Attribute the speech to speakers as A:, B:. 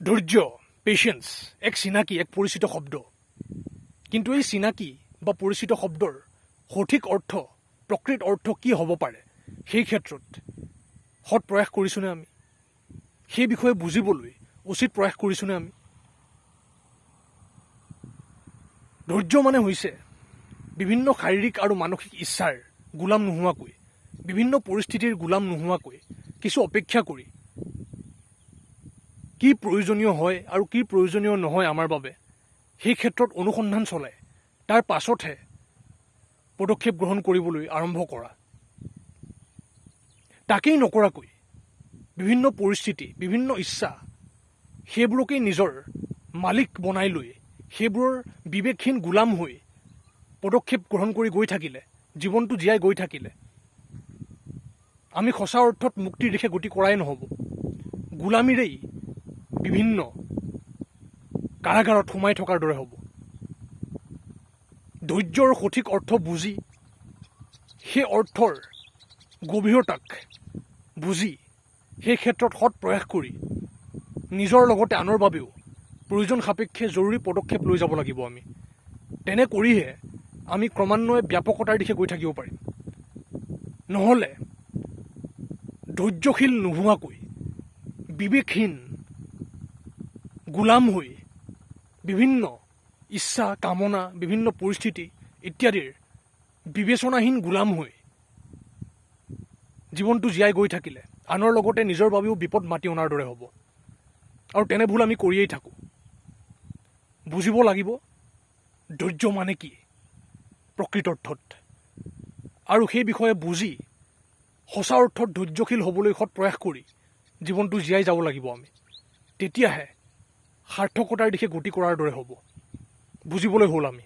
A: ধৈৰ্য, পেচেন্স এক চিনাকি, এক পৰিচিত শব্দ। কিন্তু এই চিনাকি বা পৰিচিত শব্দৰ সঠিক অৰ্থ, প্ৰকৃত অৰ্থ কি হ'ব পাৰে, সেই ক্ষেত্ৰত সৎ প্ৰয়াস কৰিছোঁনে আমি? সেই বিষয়ে বুজিবলৈ উচিত প্ৰয়াস কৰিছোঁনে আমি? ধৈৰ্য মানে হৈছে বিভিন্ন শাৰীৰিক আৰু মানসিক ইচ্ছাৰ গোলাম নোহোৱাকৈ, বিভিন্ন পৰিস্থিতিৰ গোলাম নোহোৱাকৈ কিছু অপেক্ষা কৰি কি প্ৰয়োজনীয় হয় আৰু কি প্ৰয়োজনীয় নহয় আমাৰ বাবে, সেই ক্ষেত্ৰত অনুসন্ধান চলাই তাৰ পাছতহে পদক্ষেপ গ্ৰহণ কৰিবলৈ আৰম্ভ কৰা। তাকেই নকৰাকৈ বিভিন্ন পৰিস্থিতি, বিভিন্ন ইচ্ছা, সেইবোৰকেই নিজৰ মালিক বনাই লৈ সেইবোৰৰ বিবেকহীন গোলাম হৈ পদক্ষেপ গ্ৰহণ কৰি গৈ থাকিলে, জীৱনটো জীয়াই গৈ থাকিলে আমি সঁচা অৰ্থত মুক্তিৰ দিশে গতি কৰাই নহ'ব। গোলামীৰেই বিভিন্ন কাৰাগাৰত সোমাই থকাৰ দৰে হ'ব। ধৈৰ্যৰ সঠিক অৰ্থ বুজি, সেই অৰ্থৰ গভীৰতাক বুজি, সেই ক্ষেত্ৰত সৎ প্ৰয়াস কৰি নিজৰ লগতে আনৰ বাবেও প্ৰয়োজন সাপেক্ষে জৰুৰী পদক্ষেপ লৈ যাব লাগিব আমি। তেনে কৰিহে আমি ক্ৰমান্বয়ে ব্যাপকতাৰ দিশে গৈ থাকিব পাৰিম। নহ'লে ধৈৰ্যশীল নোহোৱাকৈ বিবেকহীন গোলাম হৈ বিভিন্ন ইচ্ছা, কামনা, বিভিন্ন পৰিস্থিতি ইত্যাদিৰ বিবেচনাহীন গোলাম হৈ জীৱনটো জীয়াই গৈ থাকিলে আনৰ লগতে নিজৰ বাবেও বিপদ মাতি অনাৰ দৰে হ'ব। আৰু তেনে ভুল আমি কৰিয়েই থাকোঁ। বুজিব লাগিব ধৈৰ্য মানে কি প্ৰকৃত অৰ্থত, আৰু সেই বিষয়ে বুজি সঁচা অৰ্থত ধৈৰ্যশীল হ'বলৈ সৎ প্ৰয়াস কৰি জীৱনটো জীয়াই যাব লাগিব আমি। তেতিয়াহে সাৰ্থকতাৰ দিশে গতি কৰাৰ দৰে হ'ব। বুজিবলৈ হ'ল আমি।